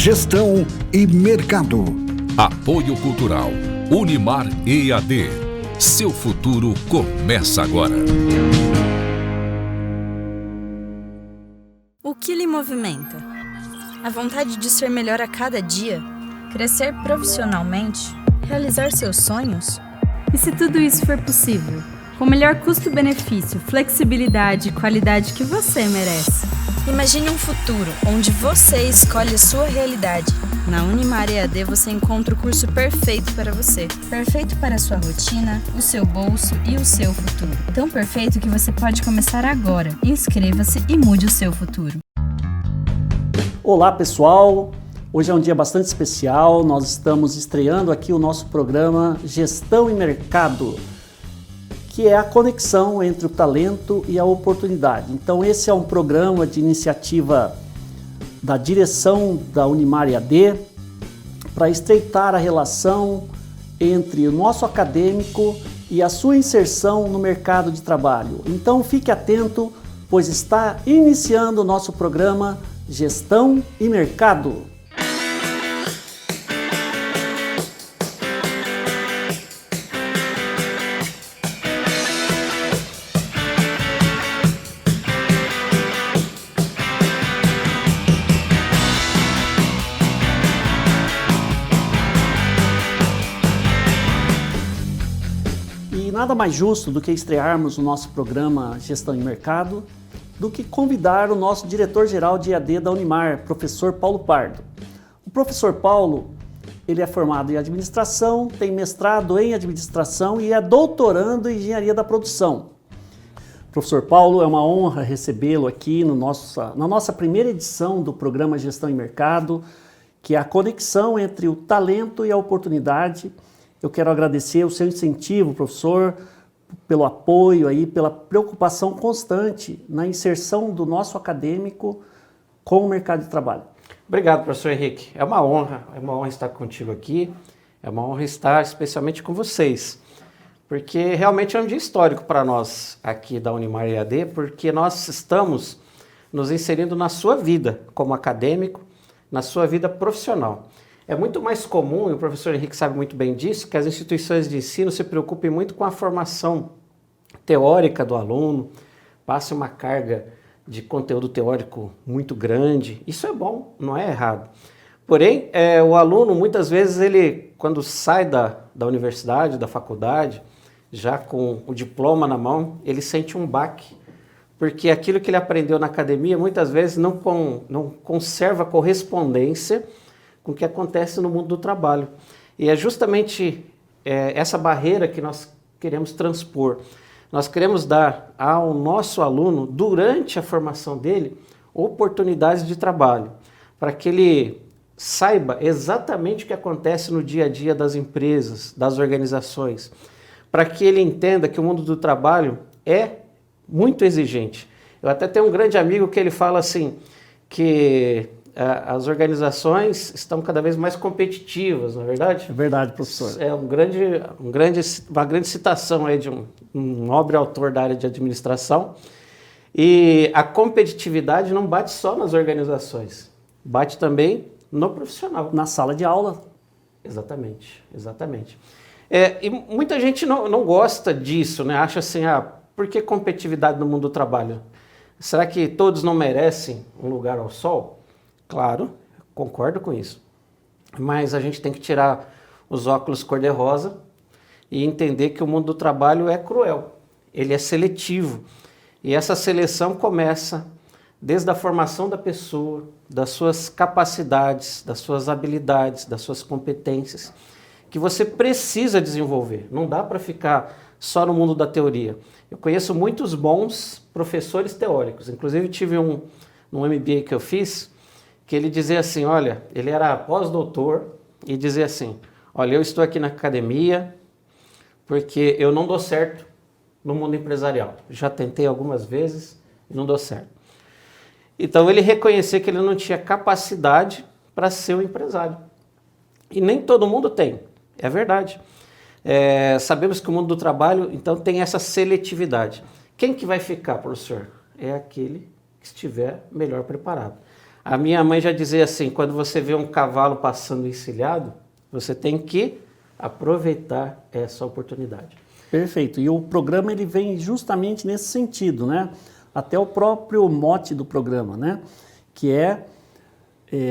Gestão e Mercado. Apoio Cultural Unimar EAD. Seu futuro começa agora. O que lhe movimenta? A vontade de ser melhor a cada dia? Crescer profissionalmente? Realizar seus sonhos? E se tudo isso for possível, com o melhor custo-benefício, flexibilidade e qualidade que você merece? Imagine um futuro onde você escolhe a sua realidade. Na Unimar EAD você encontra o curso perfeito para você. Perfeito para a sua rotina, o seu bolso e o seu futuro. Tão perfeito que você pode começar agora. Inscreva-se e mude o seu futuro. Olá pessoal, hoje é um dia bastante especial. Nós estamos estreando aqui o nosso programa Gestão e Mercado, que é a conexão entre o talento e a oportunidade. Então esse é um programa de iniciativa da direção da Unimar EAD para estreitar a relação entre o nosso acadêmico e a sua inserção no mercado de trabalho. Então fique atento, pois está iniciando o nosso programa Gestão e Mercado. Nada mais justo do que estrearmos o nosso programa Gestão e Mercado do que convidar o nosso diretor-geral de EAD da Unimar, professor Paulo Pardo. O professor Paulo, ele é formado em administração, tem mestrado em administração e é doutorando em engenharia da produção. Professor Paulo, é uma honra recebê-lo aqui na nossa primeira edição do programa Gestão e Mercado, que é a conexão entre o talento e a oportunidade. Eu quero agradecer o seu incentivo, professor, pelo apoio aí, pela preocupação constante na inserção do nosso acadêmico com o mercado de trabalho. Obrigado, professor Henrique. É uma honra estar contigo aqui, é uma honra estar especialmente com vocês, porque realmente é um dia histórico para nós aqui da Unimar EAD, porque nós estamos nos inserindo na sua vida como acadêmico, na sua vida profissional. É muito mais comum, e o professor Henrique sabe muito bem disso, que as instituições de ensino se preocupem muito com a formação teórica do aluno, passe uma carga de conteúdo teórico muito grande. Isso é bom, não é errado. Porém, o aluno, muitas vezes, ele, quando sai da universidade, da faculdade, já com o diploma na mão, ele sente um baque, porque aquilo que ele aprendeu na academia, muitas vezes, não conserva correspondência com o que acontece no mundo do trabalho. E é justamente essa barreira que nós queremos transpor. Nós queremos dar ao nosso aluno, durante a formação dele, oportunidades de trabalho, para que ele saiba exatamente o que acontece no dia a dia das empresas, das organizações, para que ele entenda que o mundo do trabalho é muito exigente. Eu até tenho um grande amigo que ele fala assim, que as organizações estão cada vez mais competitivas, não é verdade? É verdade, professor. É uma grande citação aí de um nobre autor da área de administração. E a competitividade não bate só nas organizações, bate também no profissional. Na sala de aula. Exatamente, exatamente. E muita gente não gosta disso, né? Acha assim, por que competitividade no mundo do trabalho? Será que todos não merecem um lugar ao sol? Claro, concordo com isso, mas a gente tem que tirar os óculos cor-de-rosa e entender que o mundo do trabalho é cruel, ele é seletivo, e essa seleção começa desde a formação da pessoa, das suas capacidades, das suas habilidades, das suas competências, que você precisa desenvolver, não dá para ficar só no mundo da teoria. Eu conheço muitos bons professores teóricos, inclusive tive um MBA que eu fiz, que ele dizia assim, olha, ele era pós-doutor e dizia assim, olha, eu estou aqui na academia porque eu não dou certo no mundo empresarial. Já tentei algumas vezes e não deu certo. Então ele reconhecia que ele não tinha capacidade para ser um empresário. E nem todo mundo tem, é verdade. Sabemos que o mundo do trabalho, então, tem essa seletividade. Quem que vai ficar, professor? É aquele que estiver melhor preparado. A minha mãe já dizia assim, quando você vê um cavalo passando encilhado, você tem que aproveitar essa oportunidade. Perfeito. E o programa ele vem justamente nesse sentido, né? Até o próprio mote do programa, né? Que é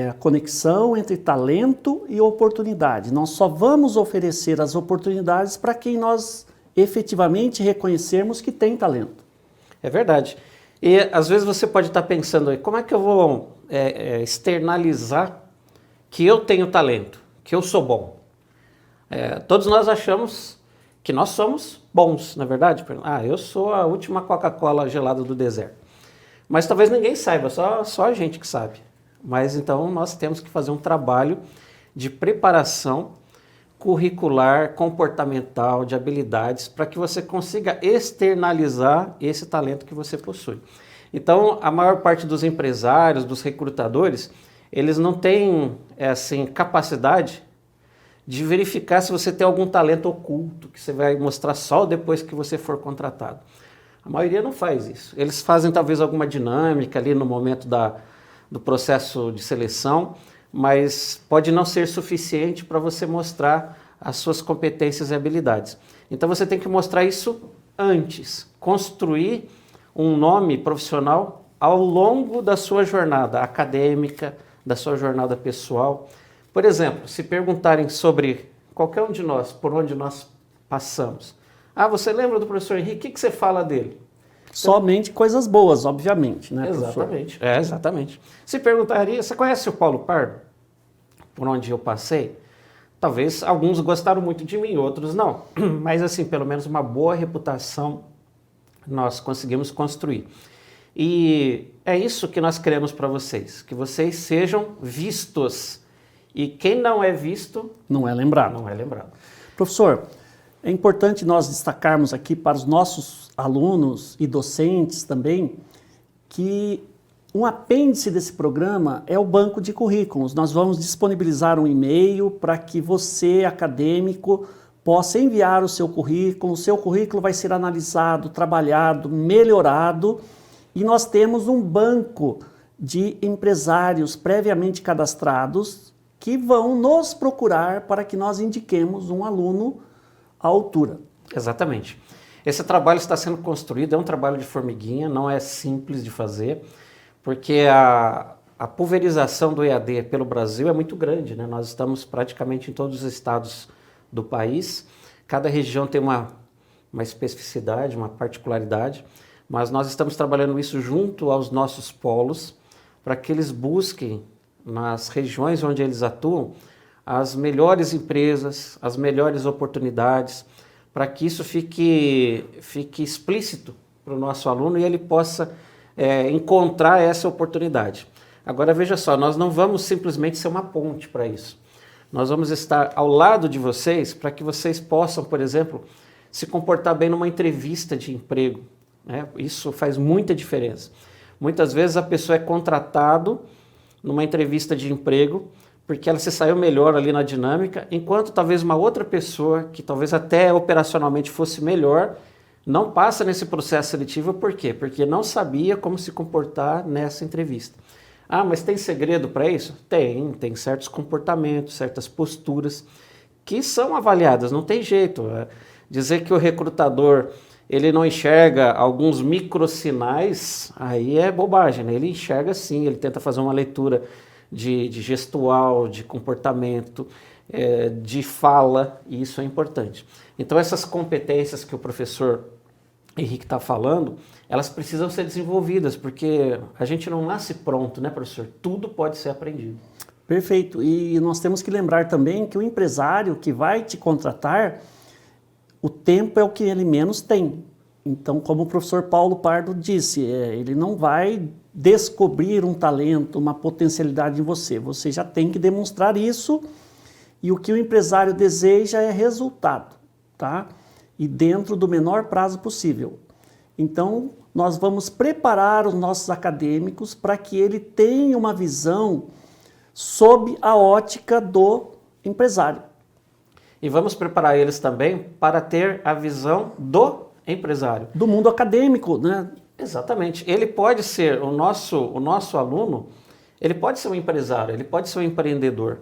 a conexão entre talento e oportunidade. Nós só vamos oferecer as oportunidades para quem nós efetivamente reconhecermos que tem talento. É verdade. E às vezes você pode estar pensando aí, como é que eu vou externalizar que eu tenho talento, que eu sou bom? Todos nós achamos que nós somos bons, na verdade. Eu sou a última Coca-Cola gelada do deserto. Mas talvez ninguém saiba, só a gente que sabe. Mas então nós temos que fazer um trabalho de preparação curricular, comportamental, de habilidades, para que você consiga externalizar esse talento que você possui. Então, a maior parte dos empresários, dos recrutadores, eles não têm capacidade de verificar se você tem algum talento oculto, que você vai mostrar só depois que você for contratado. A maioria não faz isso. Eles fazem talvez alguma dinâmica ali no momento do processo de seleção, mas pode não ser suficiente para você mostrar as suas competências e habilidades. Então você tem que mostrar isso antes, construir um nome profissional ao longo da sua jornada acadêmica, da sua jornada pessoal. Por exemplo, se perguntarem sobre qualquer um de nós, por onde nós passamos. Você lembra do professor Henrique? O que você fala dele? Somente coisas boas, obviamente, né, Exatamente. Exatamente. Se perguntaria, você conhece o Paulo Pardo? Por onde eu passei? Talvez alguns gostaram muito de mim, outros não. Mas assim, pelo menos uma boa reputação nós conseguimos construir. E é isso que nós queremos para vocês, que vocês sejam vistos. E quem não é visto... não é lembrado. Não é lembrado. Professor, é importante nós destacarmos aqui para os nossos alunos e docentes também que um apêndice desse programa é o banco de currículos. Nós vamos disponibilizar um e-mail para que você, acadêmico, possa enviar o seu currículo vai ser analisado, trabalhado, melhorado e nós temos um banco de empresários previamente cadastrados que vão nos procurar para que nós indiquemos um aluno à altura. Exatamente. Esse trabalho está sendo construído, é um trabalho de formiguinha, não é simples de fazer, porque a pulverização do EAD pelo Brasil é muito grande, né? Nós estamos praticamente em todos os estados do país, cada região tem uma especificidade, uma particularidade, mas nós estamos trabalhando isso junto aos nossos polos, para que eles busquem, nas regiões onde eles atuam, as melhores empresas, as melhores oportunidades, para que isso fique explícito para o nosso aluno e ele possa encontrar essa oportunidade. Agora veja só, nós não vamos simplesmente ser uma ponte para isso. Nós vamos estar ao lado de vocês para que vocês possam, por exemplo, se comportar bem numa entrevista de emprego, né? Isso faz muita diferença. Muitas vezes a pessoa é contratado numa entrevista de emprego porque ela se saiu melhor ali na dinâmica, enquanto talvez uma outra pessoa, que talvez até operacionalmente fosse melhor, não passa nesse processo seletivo. Por quê? Porque não sabia como se comportar nessa entrevista. Mas tem segredo para isso? Tem certos comportamentos, certas posturas que são avaliadas, não tem jeito. Dizer que o recrutador ele não enxerga alguns microsinais, aí é bobagem, né? Ele enxerga sim, ele tenta fazer uma leitura de gestual, de comportamento, de fala, e isso é importante. Então essas competências que o professor Henrique está falando, elas precisam ser desenvolvidas, porque a gente não nasce pronto, né, professor? Tudo pode ser aprendido. Perfeito. E nós temos que lembrar também que o empresário que vai te contratar, o tempo é o que ele menos tem. Então, como o professor Paulo Pardo disse, ele não vai descobrir um talento, uma potencialidade em você. Você já tem que demonstrar isso e o que o empresário deseja é resultado, tá? E dentro do menor prazo possível. Então, nós vamos preparar os nossos acadêmicos para que ele tenha uma visão sob a ótica do empresário. E vamos preparar eles também para ter a visão do empresário. Do mundo acadêmico, né? Exatamente. Ele pode ser, o nosso aluno, Ele pode ser um empresário, ele pode ser um empreendedor.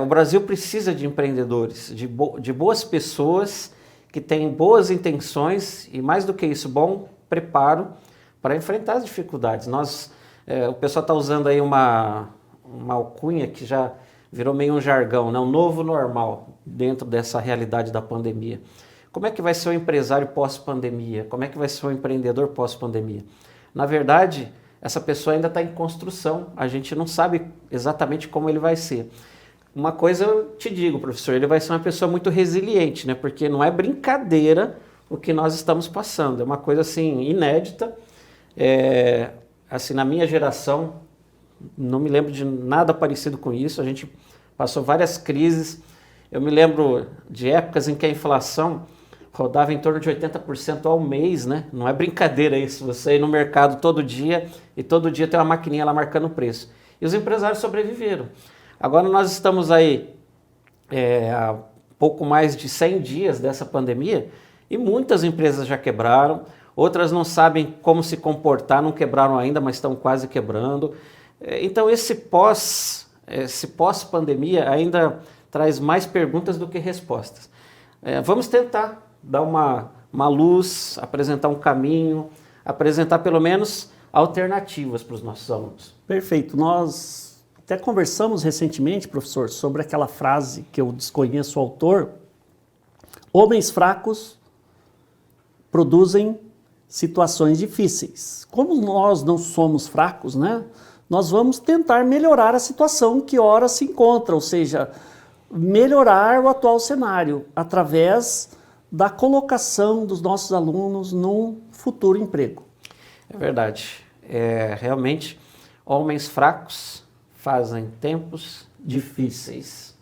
O Brasil precisa de empreendedores, de boas pessoas que têm boas intenções e, mais do que isso, bom preparo para enfrentar as dificuldades. O pessoal está usando aí uma alcunha que já virou meio um jargão, né? Um novo normal dentro dessa realidade da pandemia. Como é que vai ser o empresário pós-pandemia? Como é que vai ser o empreendedor pós-pandemia? Na verdade, essa pessoa ainda está em construção, a gente não sabe exatamente como ele vai ser. Uma coisa eu te digo, professor, ele vai ser uma pessoa muito resiliente, né? Porque não é brincadeira o que nós estamos passando, é uma coisa assim inédita. Assim, na minha geração, não me lembro de nada parecido com isso, a gente passou várias crises. Eu me lembro de épocas em que a inflação rodava em torno de 80% ao mês, né? Não é brincadeira isso, você ir no mercado todo dia e todo dia tem uma maquininha lá marcando o preço. E os empresários sobreviveram. Agora nós estamos aí há pouco mais de 100 dias dessa pandemia e muitas empresas já quebraram, outras não sabem como se comportar, não quebraram ainda, mas estão quase quebrando. Então esse pós-pandemia ainda traz mais perguntas do que respostas. Vamos tentar dar uma luz, apresentar um caminho, apresentar pelo menos alternativas para os nossos alunos. Perfeito. Nós até conversamos recentemente, professor, sobre aquela frase que eu desconheço o autor: homens fracos produzem situações difíceis. Como nós não somos fracos, né? Nós vamos tentar melhorar a situação que ora se encontra, ou seja, melhorar o atual cenário através da colocação dos nossos alunos num futuro emprego. É verdade. Realmente, homens fracos fazem tempos difíceis.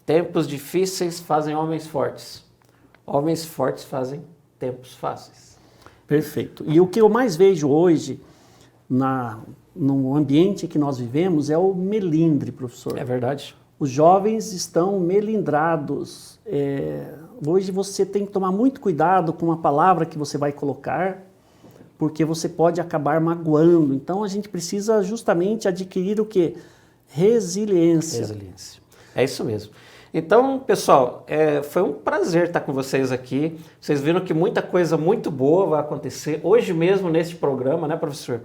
Tempos difíceis fazem homens fortes. Homens fortes fazem tempos fáceis. Perfeito. E o que eu mais vejo hoje no ambiente que nós vivemos é o melindre, professor. É verdade. Os jovens estão melindrados. Hoje você tem que tomar muito cuidado com a palavra que você vai colocar, porque você pode acabar magoando. Então a gente precisa justamente adquirir o quê? Resiliência. Resiliência. É isso mesmo. Então, pessoal, foi um prazer estar com vocês aqui. Vocês viram que muita coisa muito boa vai acontecer hoje mesmo neste programa, né, professor?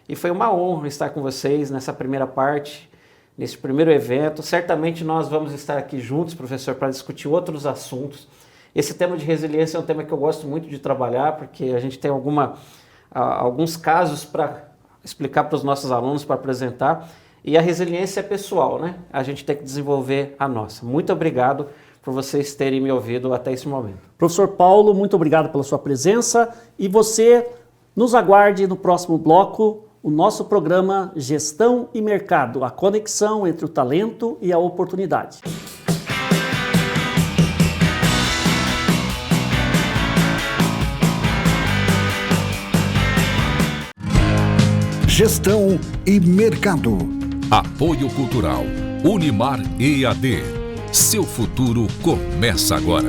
E foi uma honra estar com vocês nessa primeira parte, nesse primeiro evento. Certamente nós vamos estar aqui juntos, professor, para discutir outros assuntos. Esse tema de resiliência é um tema que eu gosto muito de trabalhar, porque a gente tem alguns casos para explicar para os nossos alunos, para apresentar. E a resiliência é pessoal, né? A gente tem que desenvolver a nossa. Muito obrigado por vocês terem me ouvido até esse momento. Professor Paulo, muito obrigado pela sua presença. E você nos aguarde no próximo bloco, o nosso programa Gestão e Mercado, a conexão entre o talento e a oportunidade. Gestão e Mercado. Apoio Cultural. Unimar EAD. Seu futuro começa agora.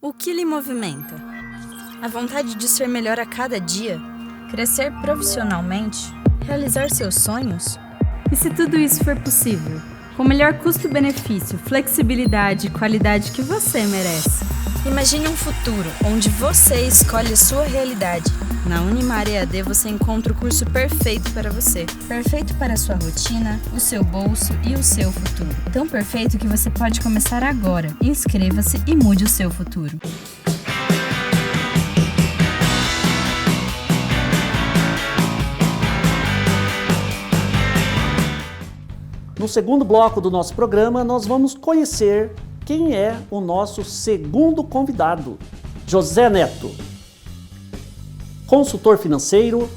O que lhe movimenta? A vontade de ser melhor a cada dia? Crescer profissionalmente? Realizar seus sonhos? E se tudo isso for possível? Com o melhor custo-benefício, flexibilidade e qualidade que você merece. Imagine um futuro onde você escolhe sua realidade. Na Unimar EAD você encontra o curso perfeito para você. Perfeito para a sua rotina, o seu bolso e o seu futuro. Tão perfeito que você pode começar agora. Inscreva-se e mude o seu futuro. No segundo bloco do nosso programa, nós vamos conhecer quem é o nosso segundo convidado, José Neto. Consultor financeiro,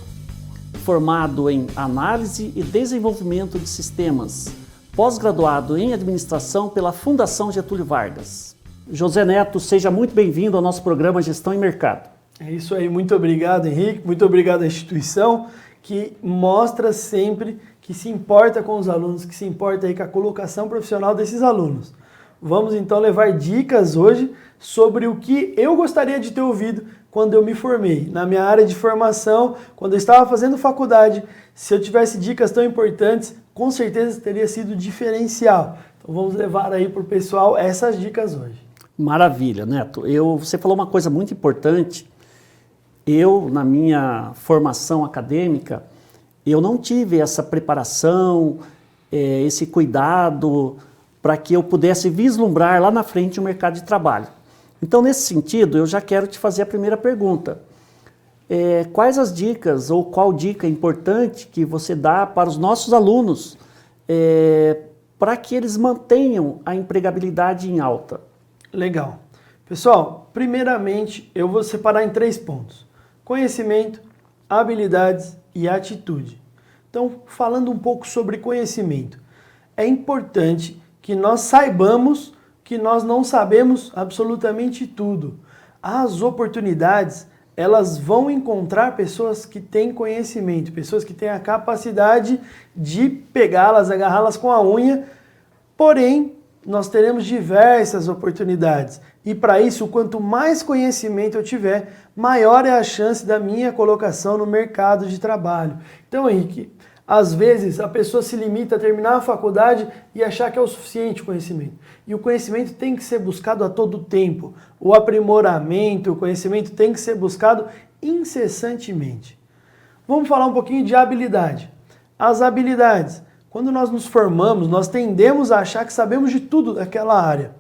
formado em análise e desenvolvimento de sistemas, pós-graduado em administração pela Fundação Getúlio Vargas. José Neto, seja muito bem-vindo ao nosso programa Gestão e Mercado. É isso aí, muito obrigado, Henrique, muito obrigado à instituição que mostra sempre que se importa com os alunos, que se importa aí com a colocação profissional desses alunos. Vamos então levar dicas hoje sobre o que eu gostaria de ter ouvido quando eu me formei. Na minha área de formação, quando eu estava fazendo faculdade, se eu tivesse dicas tão importantes, com certeza teria sido diferencial. Então vamos levar aí para o pessoal essas dicas hoje. Maravilha, Neto. Você falou uma coisa muito importante. Eu, na minha formação acadêmica, eu não tive essa preparação, esse cuidado para que eu pudesse vislumbrar lá na frente o mercado de trabalho. Então, nesse sentido, eu já quero te fazer a primeira pergunta. Quais as dicas ou qual dica importante que você dá para os nossos alunos para que eles mantenham a empregabilidade em alta? Legal. Pessoal, primeiramente eu vou separar em 3 pontos: conhecimento, habilidades e atitude. Então, falando um pouco sobre conhecimento, é importante que nós saibamos que nós não sabemos absolutamente tudo. As oportunidades, elas vão encontrar pessoas que têm conhecimento, pessoas que têm a capacidade de pegá-las, agarrá-las com a unha, porém, nós teremos diversas oportunidades. E para isso, quanto mais conhecimento eu tiver, maior é a chance da minha colocação no mercado de trabalho. Então, Henrique, às vezes a pessoa se limita a terminar a faculdade e achar que é o suficiente o conhecimento. E o conhecimento tem que ser buscado a todo tempo. O aprimoramento, o conhecimento tem que ser buscado incessantemente. Vamos falar um pouquinho de habilidade. As habilidades. Quando nós nos formamos, nós tendemos a achar que sabemos de tudo daquela área.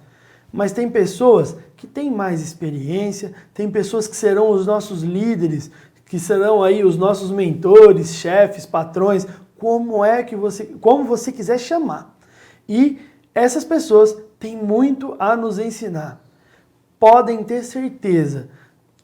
Mas tem pessoas que têm mais experiência, tem pessoas que serão os nossos líderes, que serão aí os nossos mentores, chefes, patrões, como você quiser chamar. E essas pessoas têm muito a nos ensinar. Podem ter certeza.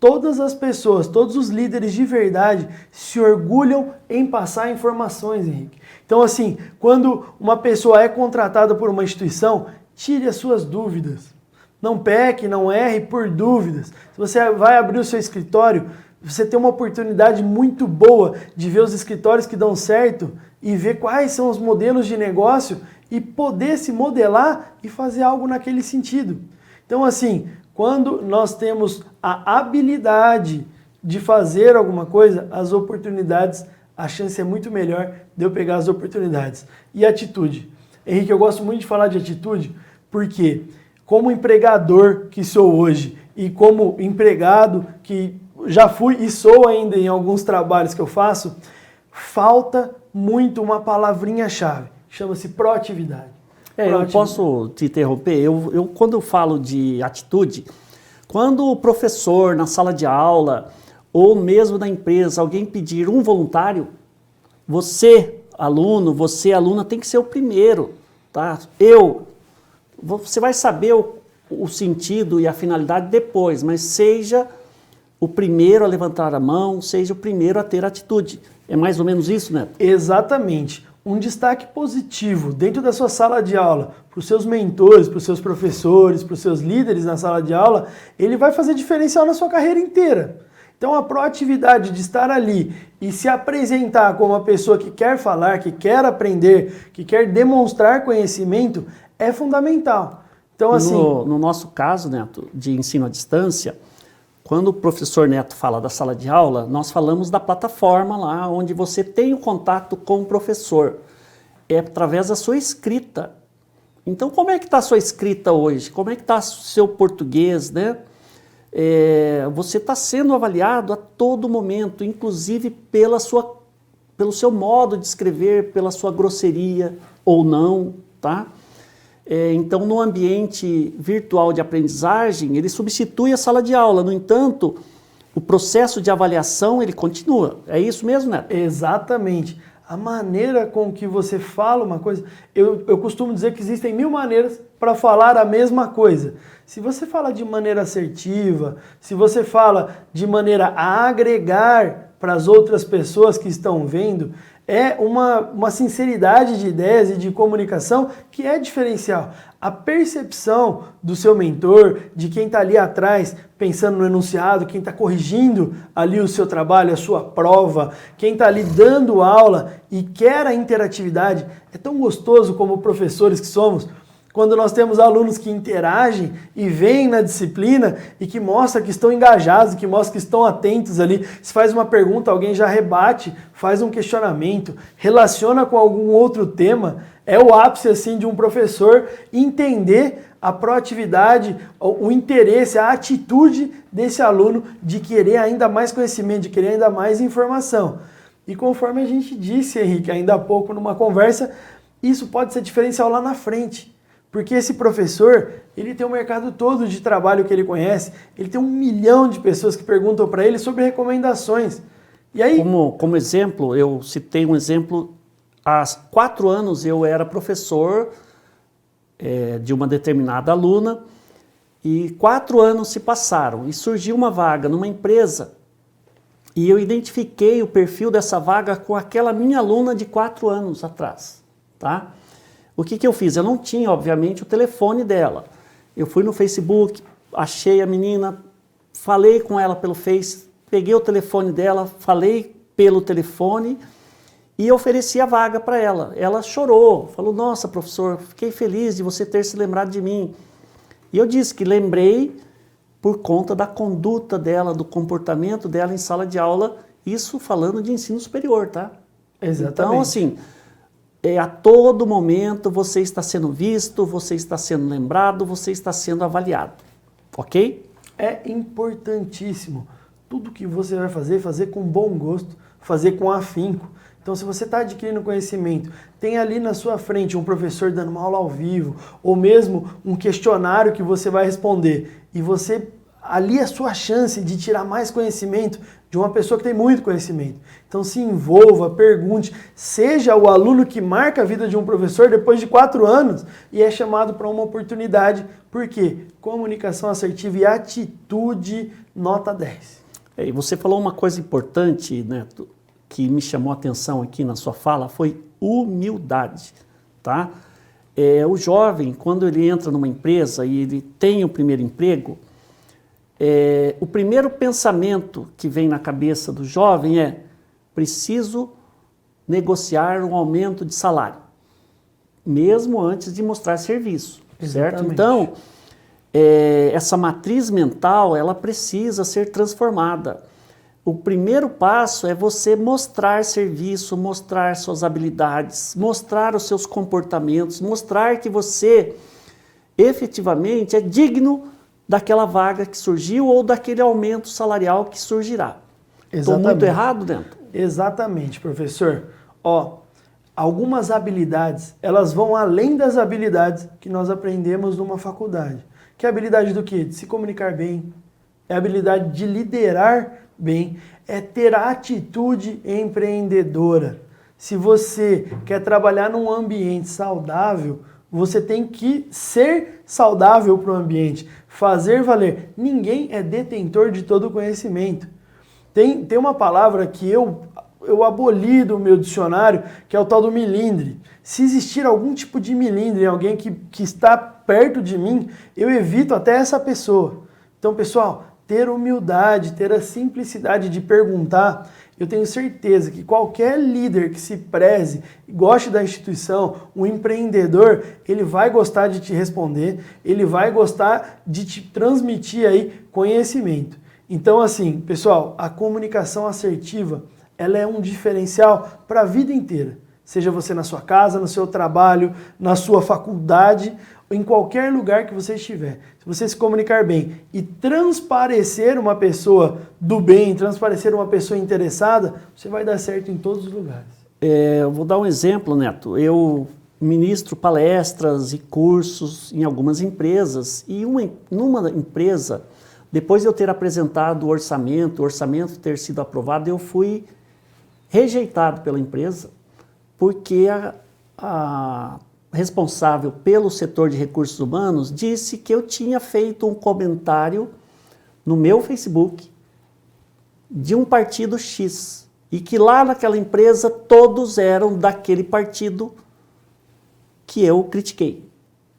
Todas as pessoas, todos os líderes de verdade se orgulham em passar informações, Henrique. Então, assim, quando uma pessoa é contratada por uma instituição, tire as suas dúvidas. Não peque, não erre por dúvidas. Se você vai abrir o seu escritório, você tem uma oportunidade muito boa de ver os escritórios que dão certo e ver quais são os modelos de negócio e poder se modelar e fazer algo naquele sentido. Então, assim, quando nós temos a habilidade de fazer alguma coisa, as oportunidades, a chance é muito melhor de eu pegar as oportunidades. E atitude. Henrique, eu gosto muito de falar de atitude porque, como empregador que sou hoje e como empregado que já fui e sou ainda em alguns trabalhos que eu faço, falta muito uma palavrinha-chave. Chama-se proatividade. Eu posso te interromper? Quando eu falo de atitude, quando o professor na sala de aula ou mesmo na empresa, alguém pedir um voluntário, você, aluno, você, aluna, tem que ser o primeiro, tá? Você vai saber o sentido e a finalidade depois, mas seja o primeiro a levantar a mão, seja o primeiro a ter atitude. É mais ou menos isso, né? Exatamente. Um destaque positivo dentro da sua sala de aula, para os seus mentores, para os seus professores, para os seus líderes na sala de aula, ele vai fazer diferencial na sua carreira inteira. Então a proatividade de estar ali e se apresentar como uma pessoa que quer falar, que quer aprender, que quer demonstrar conhecimento é fundamental. Então, assim, no nosso caso, Neto, de ensino à distância, quando o professor Neto fala da sala de aula, nós falamos da plataforma lá onde você tem o contato com o professor. É através da sua escrita. Então, como é que está a sua escrita hoje? Como é que está o seu português, né? Você está sendo avaliado a todo momento, inclusive pelo seu modo de escrever, pela sua grosseria ou não, tá? Então, no ambiente virtual de aprendizagem, ele substitui a sala de aula. No entanto, o processo de avaliação, ele continua. É isso mesmo, Neto? Exatamente. A maneira com que você fala uma coisa... Eu costumo dizer que existem 1000 maneiras para falar a mesma coisa. Se você fala de maneira assertiva, se você fala de maneira a agregar para as outras pessoas que estão vendo, é uma sinceridade de ideias e de comunicação que é diferencial. A percepção do seu mentor, de quem está ali atrás pensando no enunciado, quem está corrigindo ali o seu trabalho, a sua prova, quem está ali dando aula e quer a interatividade, é tão gostoso como professores que somos, quando nós temos alunos que interagem e vêm na disciplina e que mostram que estão engajados, que mostram que estão atentos ali. Se faz uma pergunta, alguém já rebate, faz um questionamento, relaciona com algum outro tema. É o ápice assim, de um professor entender a proatividade, o interesse, a atitude desse aluno de querer ainda mais conhecimento, de querer ainda mais informação. E conforme a gente disse, Henrique, ainda há pouco numa conversa, isso pode ser diferencial lá na frente. Porque esse professor, ele tem um mercado todo de trabalho que ele conhece, ele tem 1 milhão de pessoas que perguntam para ele sobre recomendações. E aí... Como exemplo, eu citei um exemplo, há 4 anos eu era professor de uma determinada aluna e 4 anos se passaram e surgiu uma vaga numa empresa e eu identifiquei o perfil dessa vaga com aquela minha aluna de 4 anos atrás, tá? O que eu fiz? Eu não tinha, obviamente, o telefone dela. Eu fui no Facebook, achei a menina, falei com ela pelo Face, peguei o telefone dela, falei pelo telefone e ofereci a vaga para ela. Ela chorou, falou, nossa, professor, fiquei feliz de você ter se lembrado de mim. E eu disse que lembrei por conta da conduta dela, do comportamento dela em sala de aula, isso falando de ensino superior, tá? Exatamente. Então, assim... a todo momento você está sendo visto, você está sendo lembrado, você está sendo avaliado, ok? É importantíssimo. Tudo que você vai fazer com bom gosto, fazer com afinco. Então, se você está adquirindo conhecimento, tem ali na sua frente um professor dando uma aula ao vivo, ou mesmo um questionário que você vai responder, e você... ali é a sua chance de tirar mais conhecimento de uma pessoa que tem muito conhecimento. Então se envolva, pergunte, seja o aluno que marca a vida de um professor depois de 4 anos e é chamado para uma oportunidade. Por quê? Comunicação assertiva e atitude, nota 10. E você falou uma coisa importante, Neto, que me chamou a atenção aqui na sua fala, foi humildade, tá? O jovem, quando ele entra numa empresa e ele tem o primeiro emprego, o primeiro pensamento que vem na cabeça do jovem é: preciso negociar um aumento de salário, mesmo antes de mostrar serviço, certo? Então, essa matriz mental, ela precisa ser transformada. O primeiro passo é você mostrar serviço, mostrar suas habilidades, mostrar os seus comportamentos, mostrar que você efetivamente é digno daquela vaga que surgiu ou daquele aumento salarial que surgirá. Estou muito errado, Neto? Exatamente, professor. Algumas habilidades, elas vão além das habilidades que nós aprendemos numa faculdade. Que é a habilidade do quê? De se comunicar bem, é a habilidade de liderar bem, é ter a atitude empreendedora. Se você quer trabalhar num ambiente saudável, você tem que ser saudável para o ambiente, fazer valer. Ninguém é detentor de todo o conhecimento. Tem uma palavra que eu aboli do meu dicionário, que é o tal do milindre. Se existir algum tipo de milindre em alguém que está perto de mim, eu evito até essa pessoa. Então, pessoal, ter humildade, ter a simplicidade de perguntar, eu tenho certeza que qualquer líder que se preze, goste da instituição, um empreendedor, ele vai gostar de te responder, ele vai gostar de te transmitir aí conhecimento. Então, assim, pessoal, a comunicação assertiva, ela é um diferencial para a vida inteira. Seja você na sua casa, no seu trabalho, na sua faculdade, em qualquer lugar que você estiver. Se você se comunicar bem e transparecer uma pessoa do bem, transparecer uma pessoa interessada, você vai dar certo em todos os lugares. Eu vou dar um exemplo, Neto. Eu ministro palestras e cursos em algumas empresas e numa empresa, depois de eu ter apresentado o orçamento ter sido aprovado, eu fui rejeitado pela empresa porque a responsável pelo setor de recursos humanos disse que eu tinha feito um comentário no meu Facebook de um partido X e que lá naquela empresa todos eram daquele partido que eu critiquei,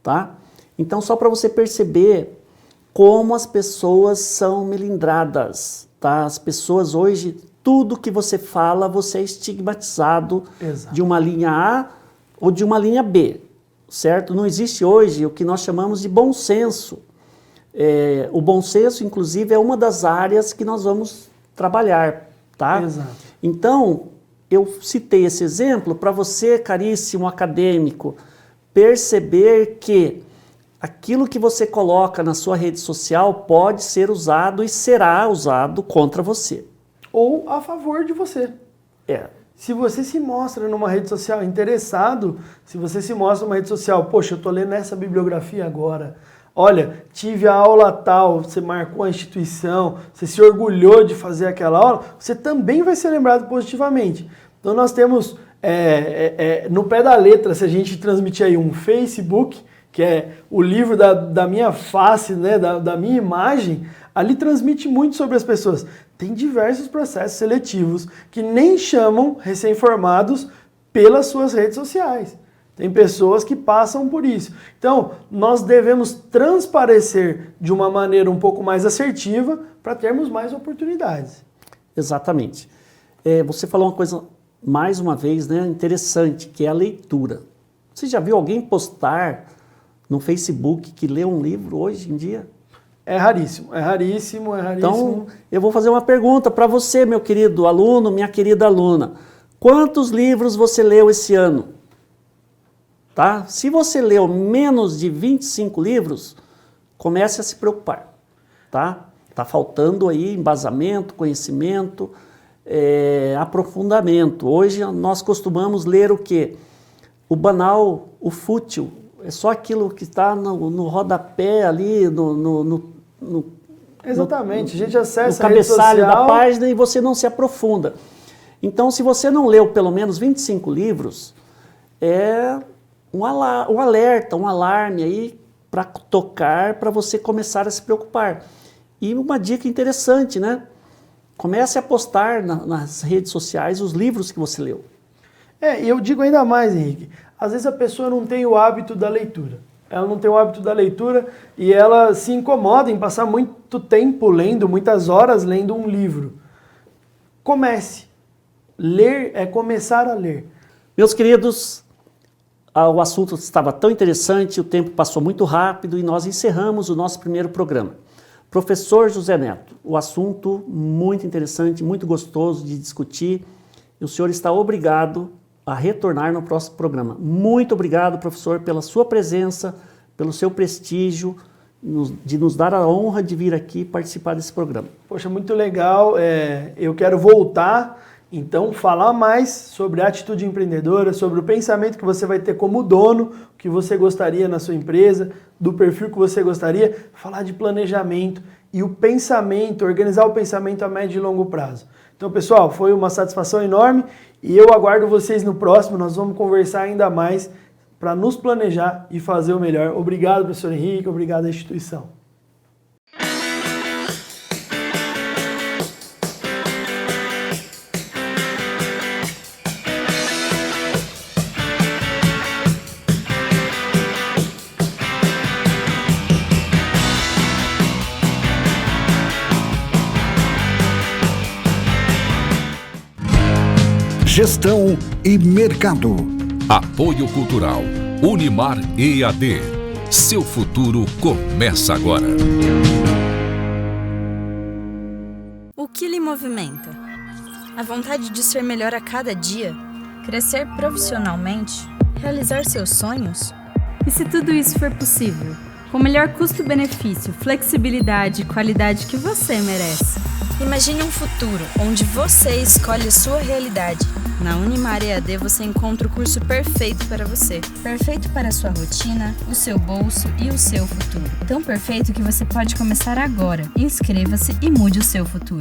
tá? Então, só para você perceber como as pessoas são melindradas, tá? As pessoas hoje, tudo que você fala, você é estigmatizado. Exato. De uma linha A ou de uma linha B, certo? Não existe hoje o que nós chamamos de bom senso. O bom senso, inclusive, é uma das áreas que nós vamos trabalhar, tá? Exato. Então, eu citei esse exemplo para você, caríssimo acadêmico, perceber que aquilo que você coloca na sua rede social pode ser usado e será usado contra você. Ou a favor de você. Se você se mostra numa rede social interessado, se você se mostra numa rede social, poxa, eu estou lendo essa bibliografia agora, olha, tive a aula tal, você marcou a instituição, você se orgulhou de fazer aquela aula, você também vai ser lembrado positivamente. Então nós temos, no pé da letra, se a gente transmitir aí um Facebook, que é o livro da minha face, né, da minha imagem, ali transmite muito sobre as pessoas. Tem diversos processos seletivos que nem chamam recém-formados pelas suas redes sociais. Tem pessoas que passam por isso. Então, nós devemos transparecer de uma maneira um pouco mais assertiva para termos mais oportunidades. Exatamente. Você falou uma coisa, mais uma vez, né, interessante, que é a leitura. Você já viu alguém postar no Facebook que lê um livro hoje em dia? É raríssimo, é raríssimo, é raríssimo. Então, eu vou fazer uma pergunta para você, meu querido aluno, minha querida aluna. Quantos livros você leu esse ano? Tá? Se você leu menos de 25 livros, comece a se preocupar. Tá faltando aí embasamento, conhecimento, aprofundamento. Hoje nós costumamos ler o quê? O banal, o fútil. É só aquilo que está no rodapé ali, Exatamente, a gente acessa no cabeçalho da página e você não se aprofunda. Então, se você não leu pelo menos 25 livros, é um alerta, um alarme aí para tocar, para você começar a se preocupar. E uma dica interessante, né? Comece a postar nas redes sociais os livros que você leu. E eu digo ainda mais, Henrique, às vezes a pessoa não tem o hábito da leitura. Ela não tem o hábito da leitura e ela se incomoda em passar muito tempo lendo, muitas horas lendo um livro. Comece. Ler é começar a ler. Meus queridos, o assunto estava tão interessante, o tempo passou muito rápido e nós encerramos o nosso primeiro programa. Professor José Neto, o assunto muito interessante, muito gostoso de discutir, e o senhor está obrigado a retornar no próximo programa. Muito obrigado, professor, pela sua presença, pelo seu prestígio, de nos dar a honra de vir aqui participar desse programa. Poxa, muito legal. Eu quero voltar, então, falar mais sobre a atitude empreendedora, sobre o pensamento que você vai ter como dono, o que você gostaria na sua empresa, do perfil que você gostaria, falar de planejamento e o pensamento, organizar o pensamento a médio e longo prazo. Então, pessoal, foi uma satisfação enorme e eu aguardo vocês no próximo. Nós vamos conversar ainda mais para nos planejar e fazer o melhor. Obrigado, professor Henrique, obrigado à instituição. Gestão e mercado. Apoio Cultural. Unimar EAD. Seu futuro começa agora. O que lhe movimenta? A vontade de ser melhor a cada dia? Crescer profissionalmente? Realizar seus sonhos? E se tudo isso for possível? Com o melhor custo-benefício, flexibilidade e qualidade que você merece. Imagine um futuro onde você escolhe a sua realidade. Na Unimar EAD você encontra o curso perfeito para você. Perfeito para a sua rotina, o seu bolso e o seu futuro. Tão perfeito que você pode começar agora. Inscreva-se e mude o seu futuro.